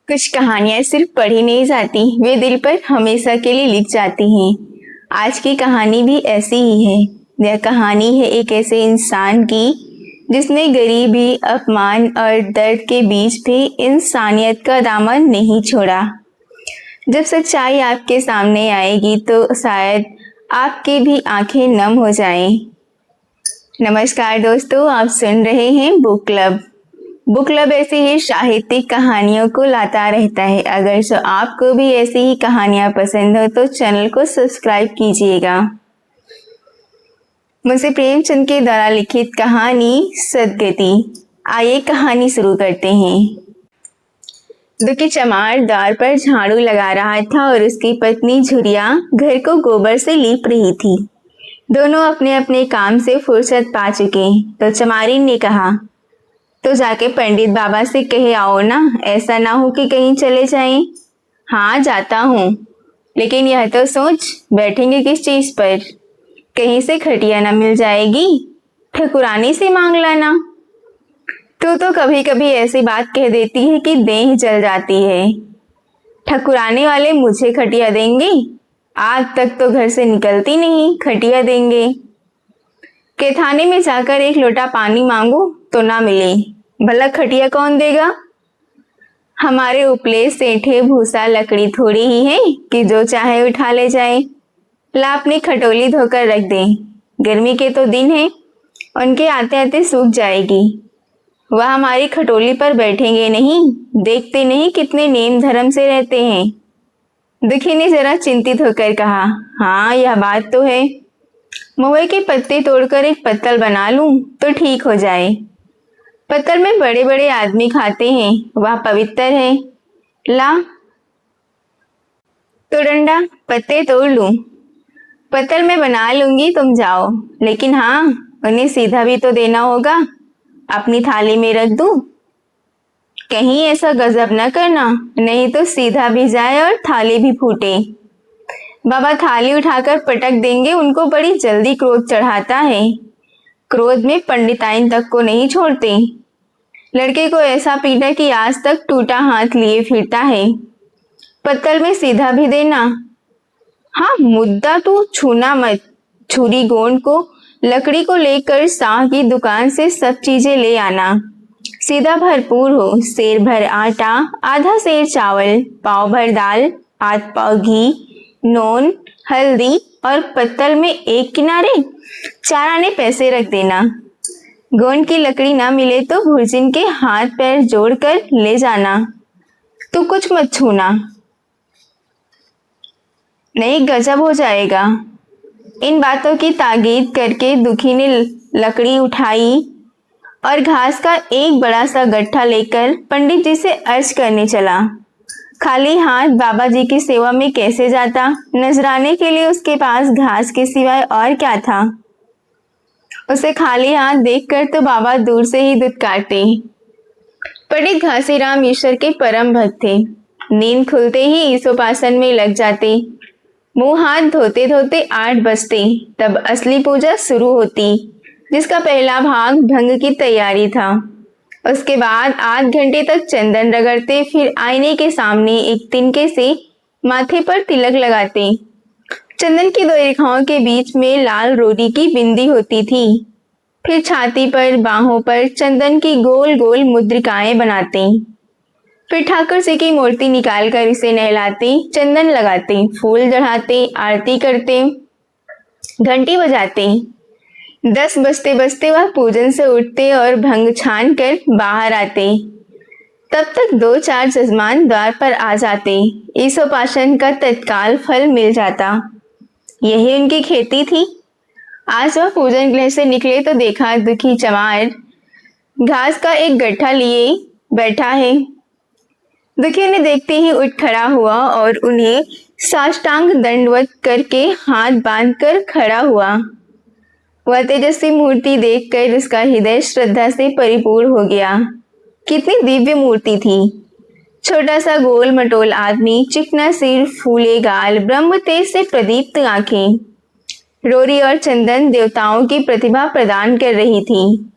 कुछ कहानियां सिर्फ पढ़ी नहीं जाती, वे दिल पर हमेशा के लिए लिख जाती हैं। आज की कहानी भी ऐसी ही है। यह कहानी है एक ऐसे इंसान की जिसने गरीबी, अपमान और दर्द के बीच भी इंसानियत का दामन नहीं छोड़ा। जब सच्चाई आपके सामने आएगी तो शायद आपकी भी आंखें नम हो जाएं। नमस्कार दोस्तों, आप सुन रहे हैं बुक क्लब। बुक क्लब ऐसी ही साहित्यिक कहानियों को लाता रहता है। अगर आपको भी ऐसी ही कहानियां पसंद हो तो चैनल को सब्सक्राइब कीजिएगा। मुंशी प्रेमचंद के द्वारा लिखित कहानी सदगति। आइए कहानी शुरू करते हैं। दुखी चमार द्वार पर झाड़ू लगा रहा था और उसकी पत्नी झुरिया घर को गोबर से लीप रही थी। दोनों अपने अपने काम से फुर्सत पा चुके तो चमारिन ने कहा, तो जाके पंडित बाबा से कहे आओ ना, ऐसा ना हो कि कहीं चले जाएं। हाँ जाता हूँ, लेकिन यह तो सोच बैठेंगे किस चीज पर? कहीं से खटिया ना मिल जाएगी, ठकुरानी से मांग लाना। तू तो कभी कभी ऐसी बात कह देती है कि देह जल जाती है। ठकुराने वाले मुझे खटिया देंगे? आज तक तो घर से निकलती नहीं, खटिया देंगे। के थाने में जाकर एक लोटा पानी मांगो तो ना मिले, भला खटिया कौन देगा? हमारे उपले सेठे भूसा लकड़ी थोड़ी ही है कि जो चाहे उठा ले जाए। ला अपनी खटोली धोकर रख दे, गर्मी के तो दिन है, उनके आते आते सूख जाएगी। वह हमारी खटोली पर बैठेंगे नहीं, देखते नहीं कितने नेम धर्म से रहते हैं। दुखी ने जरा चिंतित होकर कहा, हाँ यह बात तो है। महुए के पत्ते तोड़कर एक पत्तल बना लूं तो ठीक हो जाए। पत्तल में बड़े बड़े आदमी खाते हैं, वह पवित्र है। ला तो डंडा पत्ते तोड़ लूं, पत्तल में बना लूंगी, तुम जाओ। लेकिन हाँ, उन्हें सीधा भी तो देना होगा, अपनी थाली में रख दूं। कहीं ऐसा गजब न करना, नहीं तो सीधा भी जाए और थाली भी फूटे। बाबा थाली उठाकर पटक देंगे, उनको बड़ी जल्दी क्रोध चढ़ाता है। क्रोध में पंडिताइन तक को नहीं छोड़ते। लड़के को ऐसा पीटा कि आज तक टूटा हाथ लिए फिरता है। पत्तल में सीधा भी देना। हाँ, मुद्दा तू छूना मत। छुरी गोंद को लकड़ी को लेकर शाह की दुकान से सब चीजें ले आना। सीधा भरपूर हो, सेर भर आटा, आधा सेर चावल, पाव भर दाल, आध पाव घी, नून, हल्दी और पत्तल में एक किनारे 4 आने पैसे रख देना। गोंद की लकड़ी ना मिले तो भुर्जिन के हाथ पैर जोड़कर ले जाना। तू कुछ मत छूना, नहीं गजब हो जाएगा। इन बातों की ताकीद करके दुखी ने लकड़ी उठाई और घास का एक बड़ा सा गट्ठा लेकर पंडित जी से अर्ज करने चला। खाली हाथ बाबा जी की सेवा में कैसे जाता? नजराने के लिए उसके पास घास के सिवाय और क्या था? उसे खाली हाथ देखकर तो बाबा दूर से ही दुत्कारते। पंडित घासीराम ईश्वर के परम भक्त थे। नींद खुलते ही ईशोपासन में लग जाते। मुंह हाथ धोते धोते 8 बजते, तब असली पूजा शुरू होती, जिसका पहला भाग भंग की तैयारी था। उसके बाद आध घंटे तक चंदन रगड़ते, फिर आईने के सामने एक तिनके से माथे पर तिलक लगाते। चंदन की 2 रेखाओं के बीच में लाल रोरी की बिंदी होती थी। फिर छाती पर, बाहों पर चंदन की गोल गोल मुद्रिकाएं बनाते। फिर ठाकुर जी की मूर्ति निकालकर इसे नहलाते, चंदन लगाते, फूल चढ़ाते, आरती करते, घंटी बजाते। 10 बजते बजते वह पूजन से उठते और भंग छान कर बाहर आते। तब तक 2-4 जजमान द्वार पर आ जाते। ईशोपासन का तत्काल फल मिल जाता। यही उनकी खेती थी। आज वह पूजन गृह से निकले तो देखा दुखी चमार घास का एक गट्ठा लिए बैठा है। दुखी ने देखते ही उठ खड़ा हुआ और उन्हें साष्टांग दंडवत करके हाथ बांधकर खड़ा हुआ। वह तेजस्वी मूर्ति देखकर उसका हृदय श्रद्धा से परिपूर्ण हो गया। कितनी दिव्य मूर्ति थी। छोटा सा गोल मटोल आदमी, चिकना सिर, फूले गाल, ब्रह्म तेज से प्रदीप्त आंखें। रोरी और चंदन देवताओं की प्रतिभा प्रदान कर रही थी।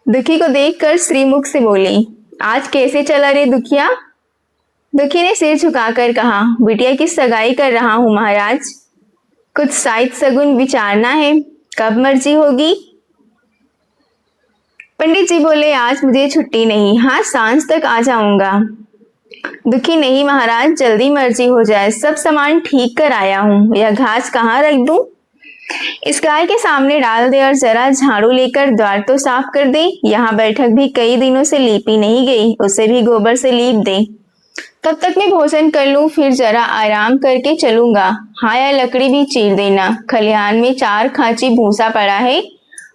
दुखी को देखकर श्रीमुख से बोले, आज कैसे चला रे दुखिया? दुखी ने सिर झुकाकर कहा, बिटिया की सगाई कर रहा हूँ महाराज। कुछ साइद सगुन विचारना है, कब मर्जी होगी? पंडित जी बोले, आज मुझे छुट्टी नहीं, हाँ सांझ तक आ जाऊंगा। दुखी, नहीं महाराज, जल्दी मर्जी हो जाए, सब सामान ठीक कर आया हूँ। यह घास कहाँ रख दूं? इस गाय के सामने डाल दे और जरा झाड़ू लेकर द्वार तो साफ कर दे। यहाँ बैठक भी कई दिनों से लीपी नहीं गई, उसे भी गोबर से लीप दे। तब तक मैं भोजन कर लूं, फिर जरा आराम करके चलूंगा। हाँ, यह लकड़ी भी चीर देना। खलिहान में 4 खांची भूसा पड़ा है,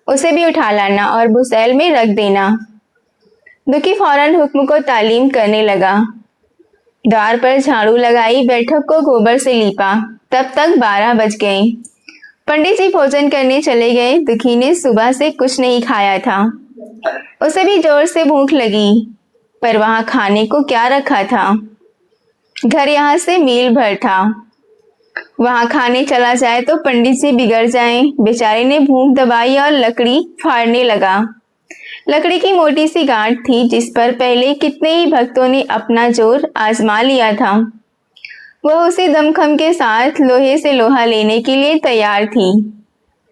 उसे भी उठा लाना और बुसैल में रख देना। दुखी फौरन हुक्म को तालीम करने लगा। द्वार पर झाड़ू लगाई, बैठक को गोबर से लीपा। तब तक 12 बज गए। पंडित जी भोजन करने चले गए। दुखी ने सुबह से कुछ नहीं खाया था, उसे भी जोर से भूख लगी, पर वहां खाने को क्या रखा था? घर यहाँ से मील भर था, वहां खाने चला जाए तो पंडित जी बिगड़ जाएं। बेचारे ने भूख दबाई और लकड़ी फाड़ने लगा। लकड़ी की मोटी सी गांठ थी जिस पर पहले कितने ही भक्तों ने अपना जोर आजमा लिया था। वह उसी दमखम के साथ लोहे से लोहा लेने के लिए तैयार थी।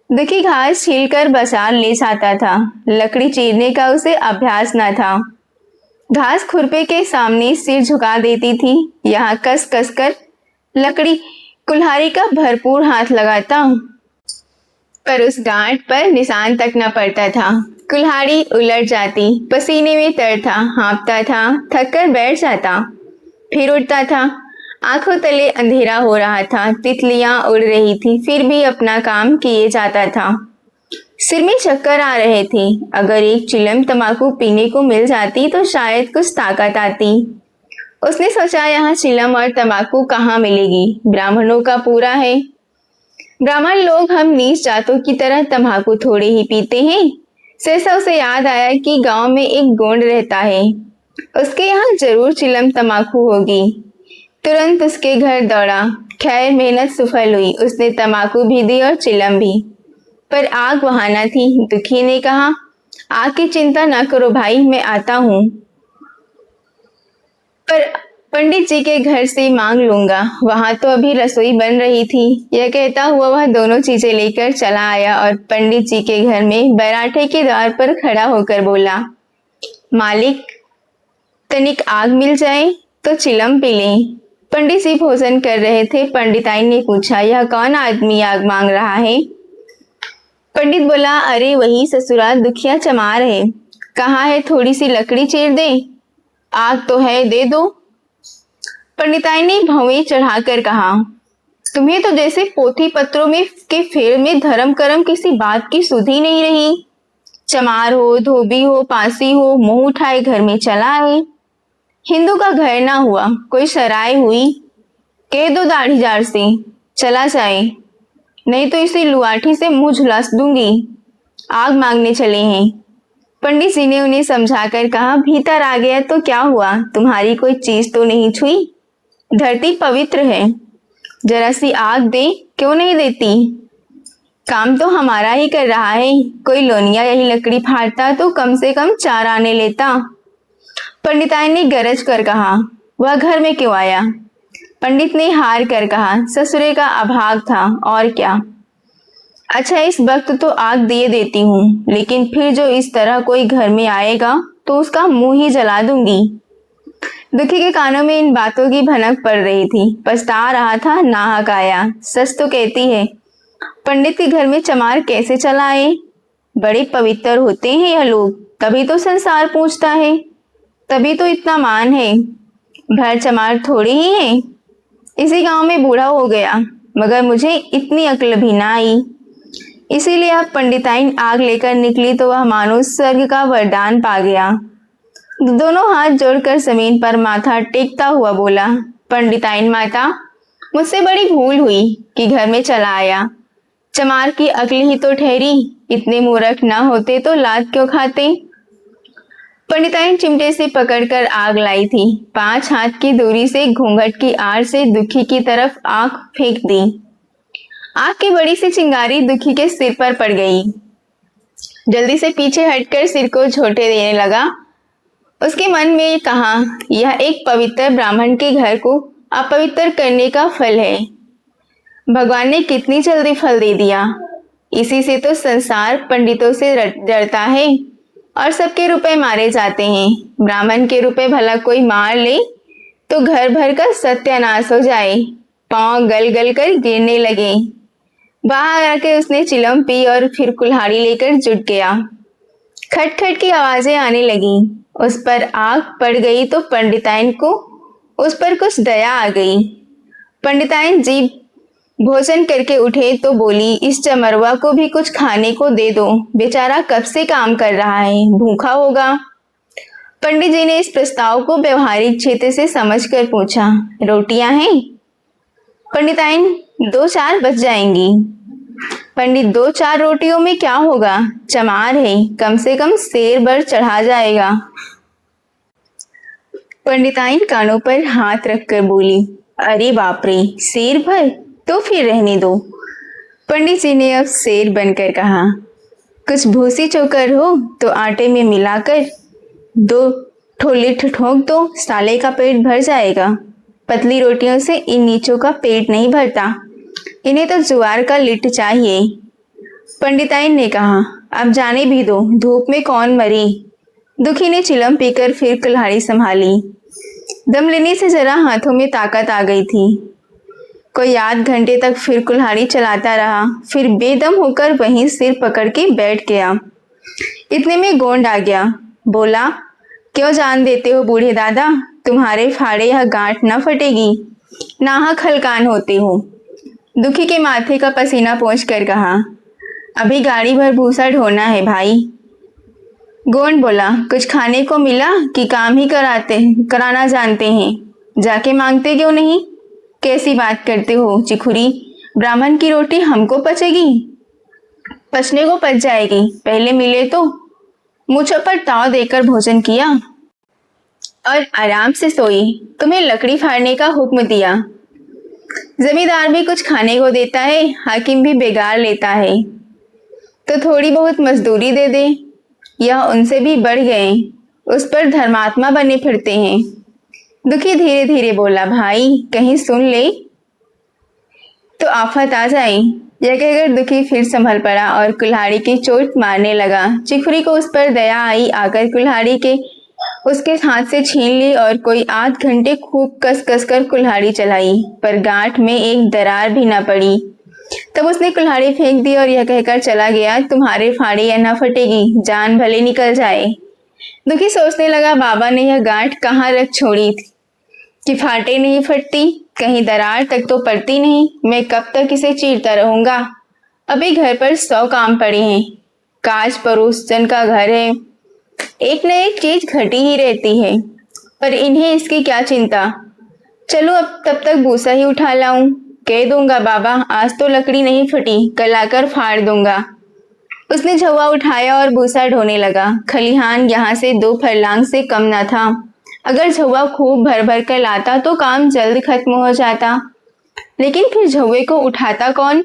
दुखी घास छीलकर बाजार ले जाता था, लकड़ी चीरने का उसे अभ्यास न था। घास खुरपे के सामने सिर झुका देती थी, यहाँ कस कस कर लकड़ी कुल्हाड़ी का भरपूर हाथ लगाता, पर उस गांठ पर निशान तक न पड़ता था। कुल्हाड़ी उलट जाती, पसीने में तरता, हाँफता था, थक कर बैठ जाता, फिर उठता था। आंखों तले अंधेरा हो रहा था, तितलियां उड़ रही थी, फिर भी अपना काम किए जाता था। सिर में चक्कर आ रहे थे। अगर एक चिलम तंबाकू पीने को मिल जाती तो शायद कुछ ताकत आती। उसने सोचा, यहाँ चिलम और तंबाकू कहाँ मिलेगी? ब्राह्मणों का पूरा है। ब्राह्मण लोग हम नीच जातों की तरह तंबाकू थोड़े ही पीते हैं। सहसा उसे याद आया कि गांव में एक गोंड रहता है, उसके यहाँ जरूर चिलम तंबाकू होगी। तुरंत उसके घर दौड़ा। खैर मेहनत सफल हुई, उसने तंबाकू भी दी और चिलम भी, पर आग वहां न थी। दुखी ने कहा, आग की चिंता न करो भाई, मैं आता हूँ, पर पंडित जी के घर से मांग लूंगा। वहां तो अभी रसोई बन रही थी। यह कहता हुआ वह दोनों चीजें लेकर चला आया और पंडित जी के घर में बराठे के द्वार पर खड़ा होकर बोला, मालिक, तनिक आग मिल जाए तो चिलम पी लें। पंडित जी भोजन कर रहे थे। पंडिताई ने पूछा, यह कौन आदमी आग मांग रहा है? पंडित बोला, अरे वही ससुराल दुखिया चमार है। कहाँ है, थोड़ी सी लकड़ी चीर दे। आग तो है, दे दो। पंडिताई ने भवें चढ़ाकर कहा, तुम्हें तो जैसे पोथी पत्रों में के फेर में धर्म कर्म किसी बात की सुध ही नहीं रही। चमार हो, धोबी हो, पासी हो, मुंह उठाए घर में चला आए। हिंदू का घर ना हुआ, कोई सराय हुई, कह दो दाढ़ीदार से चला जाए, नहीं तो इसे लुआठी से मुंह झुलास दूंगी। आग मांगने चले हैं। पंडित जी ने उन्हें समझाकर कहा, भीतर आ गया तो क्या हुआ, तुम्हारी कोई चीज तो नहीं छुई। धरती पवित्र है, जरा सी आग दे, क्यों नहीं देती? काम तो हमारा ही कर रहा है, कोई लोनिया यही लकड़ी फाड़ता तो कम से कम 4 आने लेता। पंडिताई ने गरज कर कहा, वह घर में क्यों आया? पंडित ने हार कर कहा, ससुरे का अभाग था, और क्या। अच्छा, इस वक्त तो आग दिए देती हूँ, लेकिन फिर जो इस तरह कोई घर में आएगा तो उसका मुंह ही जला दूंगी। दुखी के कानों में इन बातों की भनक पड़ रही थी। पछता रहा था, नाहक आया। सच तो कहती है, पंडित के घर में चमार कैसे चला आए? बड़े पवित्र होते हैं यह लोग, तभी तो संसार पूछता है, तभी तो इतना मान है। भर चमार थोड़ी ही है। इसी गांव में बूढ़ा हो गया, मगर मुझे इतनी अक्ल भी ना आई। इसीलिए अब पंडिताइन आग लेकर निकली तो वह मानो स्वर्ग का वरदान पा गया। दोनों हाथ जोड़कर जमीन पर माथा टेकता हुआ बोला, पंडिताइन माता, मुझसे बड़ी भूल हुई कि घर में चला आया। चमार की अक्ल ही तो ठहरी, इतने मूर्ख ना होते तो लात क्यों खाते। पंडिताइन चिमटे से पकड़कर आग लाई थी। 5 हाथ की दूरी से घूंघट की आड़ से दुखी की तरफ आग फेंक दी। आग की बड़ी सी चिंगारी दुखी के सिर पर पड़ गई। जल्दी से पीछे हटकर सिर को झोंटे देने लगा। उसके मन में कहा, यह एक पवित्र ब्राह्मण के घर को अपवित्र करने का फल है। भगवान ने कितनी जल्दी फल दे दिया। इसी से तो संसार पंडितों से डरता है और सबके रुपए मारे जाते हैं। ब्राह्मण के रुपए भला कोई मार ले तो घर भर का सत्यानाश हो जाए। पांव गल गल कर गिरने लगे। बाहर आकर उसने चिलम पी और फिर कुल्हाड़ी लेकर जुट गया। खटखट की आवाजें आने लगी। उस पर आग पड़ गई तो पंडिताइन को उस पर कुछ दया आ गई। पंडिताइन जी भोजन करके उठे तो बोली, इस चमरवा को भी कुछ खाने को दे दो, बेचारा कब से काम कर रहा है, भूखा होगा। पंडित जी ने इस प्रस्ताव को व्यवहारिक क्षेत्र से समझकर पूछा, रोटियां हैं? पंडिताइन 2-4 बच जाएंगी। पंडित 2-4 रोटियों में क्या होगा, चमार है, कम से कम शेर भर चढ़ा जाएगा। पंडिताइन कानों पर हाथ रखकर बोली, अरे बाप रे, शेर भर? तो फिर रहने दो। पंडित जी ने अब शेर बनकर कहा, कुछ भूसी चोकर हो तो आटे में मिलाकर 2 ठोले ठोक दो, साले का पेट भर जाएगा। पतली रोटियों से इन नीचों का पेट नहीं भरता, इन्हें तो ज्वार का लिट्ट चाहिए। पंडिताइन ने कहा, अब जाने भी दो, धूप में कौन मरे। दुखी ने चिलम पीकर फिर कुल्हाड़ी संभाली। दम लेने से जरा हाथों में ताकत आ गई थी। कोई आध घंटे तक फिर कुल्हाड़ी चलाता रहा, फिर बेदम होकर वहीं सिर पकड़ के बैठ गया। इतने में गोंड आ गया। बोला, क्यों जान देते हो बूढ़े दादा, तुम्हारे फाड़े यह गांठ न फटेगी, नाहक हलकान होते हो। दुखी के माथे का पसीना पोंछ कर कहा, अभी गाड़ी भर भूसा ढोना है भाई। गोंड बोला, कुछ खाने को मिला कि काम ही कराना जानते हैं, जाके मांगते क्यों नहीं? कैसी बात करते हो चिखुरी, ब्राह्मण की रोटी हमको पचेगी? पचने को पच जाएगी, पहले मिले तो। मुझ पर ताव देकर भोजन किया और आराम से सोई, तुम्हें लकड़ी फाड़ने का हुक्म दिया। जमींदार भी कुछ खाने को देता है, हाकिम भी बेगार लेता है, तो थोड़ी बहुत मजदूरी दे दे। यह उनसे भी बढ़ गए, उस पर धर्मात्मा बने फिरते हैं। दुखी धीरे धीरे बोला, भाई कहीं सुन ले तो आफत आ जाए। यह कहकर दुखी फिर संभल पड़ा और कुल्हाड़ी की चोट मारने लगा। चिखुरी को उस पर दया आई, आकर कुल्हाड़ी के उसके हाथ से छीन ली और कोई आध घंटे खूब कस कस कर कुल्हाड़ी चलाई, पर गांठ में एक दरार भी न पड़ी। तब उसने कुल्हाड़ी फेंक दी और यह कहकर चला गया, तुम्हारे फाड़े या न फटेगी, जान भले निकल जाए। दुखी सोचने लगा, बाबा ने यह गांठ कहाँ रख छोड़ी थी कि फाटे नहीं फटती, कहीं दरार तक तो पड़ती नहीं। मैं कब तक इसे चीरता रहूंगा? अभी घर पर 100 काम पड़े हैं। काज पड़ोस जन का घर है, एक न एक चीज घटी ही रहती है, पर इन्हें इसकी क्या चिंता। चलो अब तब तक भूसा ही उठा लाऊं। कह दूंगा, बाबा आज तो लकड़ी नहीं फटी, कल आकर फाड़ दूंगा। उसने झौवा उठाया और भूसा ढोने लगा। खलिहान यहाँ से 2 फरलांग से कम न था। अगर झौवा खूब भर भर कर लाता तो काम जल्द खत्म हो जाता, लेकिन फिर झौवे को उठाता कौन?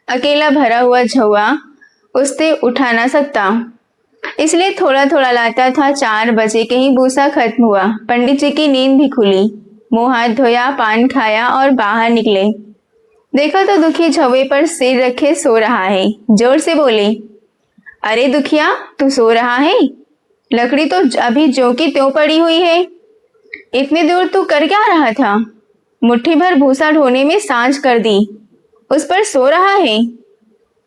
अकेला भरा हुआ झौवा उससे उठा ना सकता, इसलिए थोड़ा थोड़ा लाता था। 4 बजे के ही भूसा खत्म हुआ। पंडित जी की नींद भी खुली। मुंह हाथ धोया, पान खाया और बाहर निकले। देखा तो दुखी झौवे पर सिर रखे सो रहा है। जोर से बोले, अरे दुखिया, तू सो रहा है? लकड़ी तो अभी ज्यों की त्यों पड़ी हुई है। इतनी दूर तू कर क्या रहा था? मुट्ठी भर भूसा ढोने में सांझ कर दी, उस पर सो रहा है।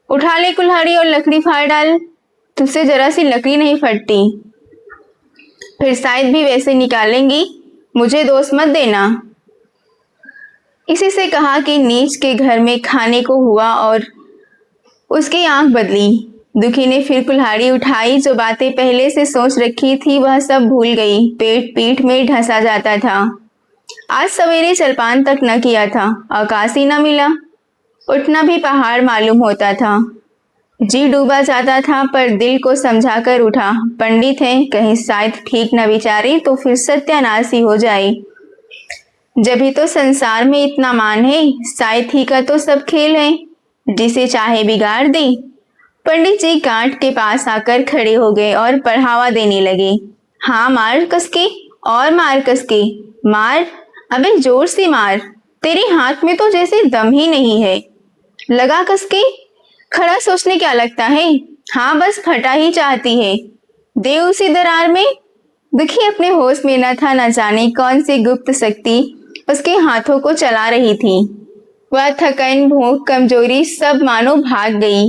उठा ले कुल्हाड़ी और लकड़ी फाड़ डाल, तुझसे जरा सी लकड़ी नहीं फटती। फिर शायद भी वैसे निकालेंगी, मुझे दोष मत देना। इसी से कहा कि नीच के घर में खाने को हुआ और उसकी आंख बदली। दुखी ने फिर कुल्हाड़ी उठाई। जो बातें पहले से सोच रखी थी वह सब भूल गई। पेट पीठ में ढसा जाता था। आज सवेरे जलपान तक न किया था, आकाश ही न मिला। उठना भी पहाड़ मालूम होता था। जी डूबा जाता था, पर दिल को समझाकर उठा। पंडित हैं, कहीं शायद ठीक न विचारे तो फिर सत्यानाश ही हो जाए। जब ही तो संसार में इतना मान है, शायद ही का तो सब खेल है, जिसे चाहे बिगाड़ दे। पंडित जी गांठ के पास आकर खड़े हो गए और बढ़ावा देने लगे। हाँ मार कसके, और मार कसके, मार, अबे जोर से मार, तेरे हाथ में तो जैसे दम ही नहीं है। लगा कसके, खड़ा सोचने क्या लगता है, हाँ बस फटा ही चाहती है, दे उसी दरार में। दुखी अपने होश में न था, न जाने कौन सी गुप्त शक्ति उसके हाथों को चला रही थी। वह थकन, भूख, कमजोरी सब मानो भाग गई।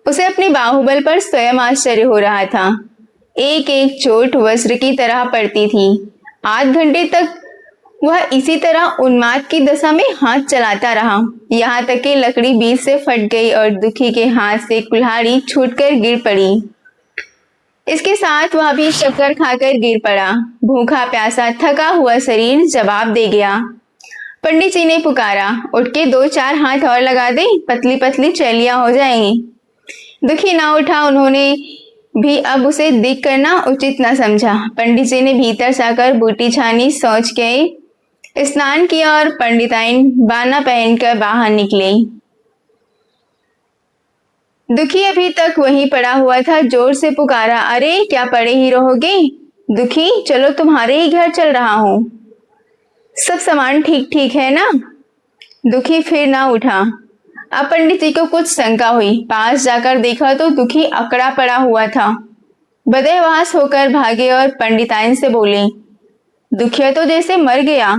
उसे अपने बाहुबल पर स्वयं आश्चर्य हो रहा था। एक एक चोट वज्र की तरह पड़ती थी। आध घंटे तक वह इसी तरह उन्माद की दशा में हाथ चलाता रहा, यहाँ तक कि लकड़ी बीच से फट गई और दुखी के हाथ से कुल्हाड़ी छूटकर गिर पड़ी। इसके साथ वह भी चक्कर खाकर गिर पड़ा। भूखा प्यासा थका हुआ शरीर जवाब दे गया। पंडित जी ने पुकारा, उठ के 2-4 हाथ और लगा दे, पतली पतली चैलियां हो जाएंगी। दुखी ना उठा। उन्होंने भी अब उसे दिख करना उचित न समझा। पंडित जी ने भीतर जाकर बूटी छानी, सोच गए, स्नान किया और पंडिताइन बाना पहनकर बाहर निकले। दुखी अभी तक वहीं पड़ा हुआ था। जोर से पुकारा, अरे क्या पड़े ही रहोगे? दुखी, चलो तुम्हारे ही घर चल रहा हूं। सब सामान ठीक ठीक है ना? दुखी फिर ना उठा। अब पंडित जी को कुछ शंका हुई। पास जाकर देखा तो दुखी अकड़ा पड़ा हुआ था। बदहवास होकर भागे और पंडिताइन से बोले, दुखिया तो जैसे मर गया।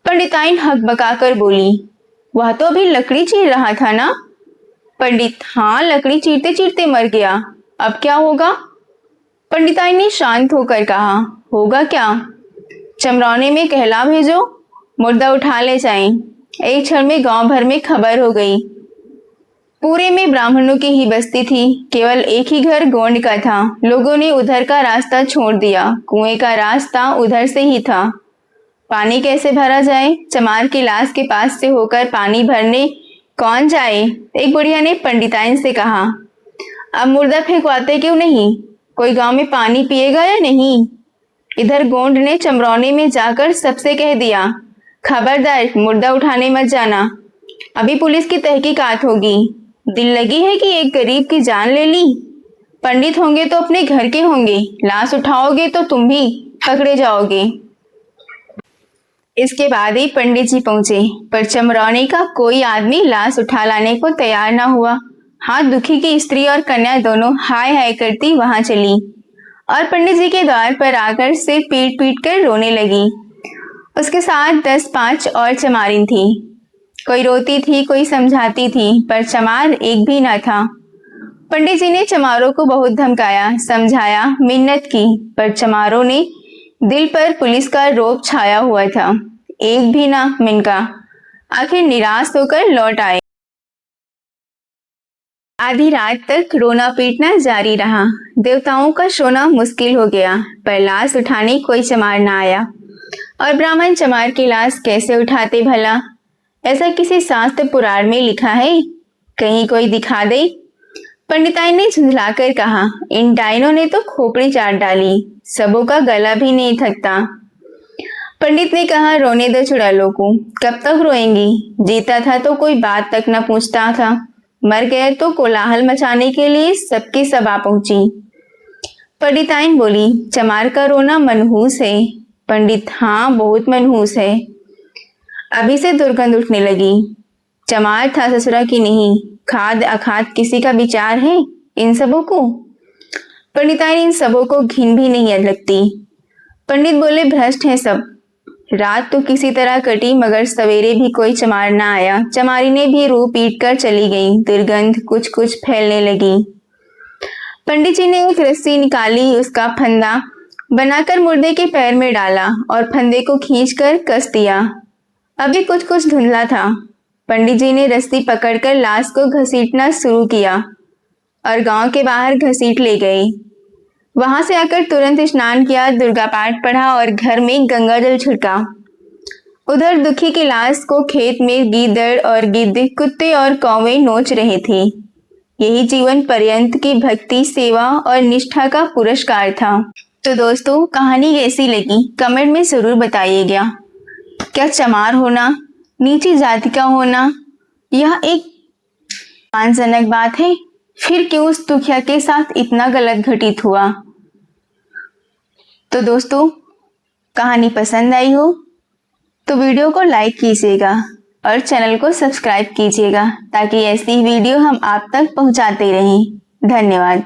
पंडिताइन हकबकाकर बोली, वह तो अभी लकड़ी चीर रहा था ना? पंडित, हाँ लकड़ी चीरते चीरते मर गया। अब क्या होगा? पंडिताइन ने शांत होकर कहा, होगा क्या? चमरौने में कहला भेजो, मुर्दा उठा ले जाएं। एक क्षण में गांव भर में खबर हो गई। पूरे में ब्राह्मणों की ही बस्ती थी। केवल एक ही घर गोंड का था। लोगों ने उधर का रास्ता छोड़ दिया। कुएं का रास्ता उधर से ही था। पानी कैसे भरा जाए? चमार की लाश के पास से होकर पानी भरने कौन जाए? एक बुढ़िया ने पंडिताइन से कहा, अब मुर्दा फेंकवाते क्यों नहीं? कोई गांव में पानी पिएगा या नहीं? इधर गोंड ने चमरौने में जाकर सबसे कह दिया, खबरदार मुर्दा उठाने मत जाना, अभी पुलिस की तहकीकात होगी। दिल लगी है कि एक गरीब की जान ले ली। पंडित होंगे तो अपने घर के होंगे, लाश उठाओगे तो तुम भी पकड़े जाओगे। इसके बाद ही पंडित जी पहुंचे, पर चमरौने का कोई आदमी लाश उठा लाने को तैयार ना हुआ। हाँ, दुखी की स्त्री और कन्या दोनों हाय हाय करती वहां चली और पंडित जी के द्वार पर आकर सिर पीट पीट कर रोने लगी। उसके साथ 10-5 और चमारिन थी। कोई रोती थी, कोई समझाती थी, पर चमार एक भी न था। पंडित जी ने चमारों को बहुत धमकाया, समझाया, मिन्नत की, पर चमारों ने दिल पर पुलिस का रोब छाया हुआ था। एक भी ना मिनका। आखिर निराश होकर लौट आए। आधी रात तक रोना पीटना जारी रहा। देवताओं का सोना मुश्किल हो गया, पर लाश उठाने कोई चमार ना आया। और ब्राह्मण चमार की लाश कैसे उठाते भला? ऐसा किसी शास्त्र पुराण में लिखा है? कहीं कोई दिखा दे। पंडिताइन ने झुंझलाकर कहा, इन डाइनों ने तो खोपड़ी चाट डाली, सबों का गला भी नहीं थकता। पंडित ने कहा, रोने दो चुड़ैलों को, कब तक रोएंगी? जीता था तो कोई बात तक न पूछता था, मर गए तो कोलाहल मचाने के लिए सबकी सब आ पहुंची। पंडिताइन बोली, चमार का रोना मनहूस है। पंडित, हाँ बहुत मनहूस है। अभी से दुर्गंध उठने लगी। चमार था ससुरा की नहीं, खाद अखाद किसी का विचार है इन सबों को? पंडिताइन, इन सबों को घिन भी नहीं लगती। पंडित बोले, भ्रष्ट हैं सब। रात तो किसी तरह कटी, मगर सवेरे भी कोई चमार ना आया। चमारी ने भी रू पीट कर चली गई। दुर्गंध कुछ कुछ फैलने लगी। पंडित जी ने एक रस्सी निकाली, उसका फंदा बनाकर मुर्दे के पैर में डाला और फंदे को खींचकर कस दिया। अभी कुछ कुछ धुंधला था। पंडित जी ने रस्सी पकड़कर लाश को घसीटना शुरू किया और गांव के बाहर घसीट ले गए। वहां से आकर तुरंत स्नान किया, दुर्गा पाठ पढ़ा और घर में गंगा जल छिड़का। उधर दुखी की लाश को खेत में गीदड़ और गिद्ध, कुत्ते और कौवे नोच रहे थे। यही जीवन पर्यंत की भक्ति, सेवा और निष्ठा का पुरस्कार था। तो दोस्तों, कहानी कैसी लगी कमेंट में जरूर बताइएगा। क्या चमार होना, नीची जाति का होना, यह एक अपमानजनक बात है? फिर क्यों उस दुखिया के साथ इतना गलत घटित हुआ? तो दोस्तों, कहानी पसंद आई हो तो वीडियो को लाइक कीजिएगा और चैनल को सब्सक्राइब कीजिएगा ताकि ऐसी वीडियो हम आप तक पहुंचाते रहें। धन्यवाद।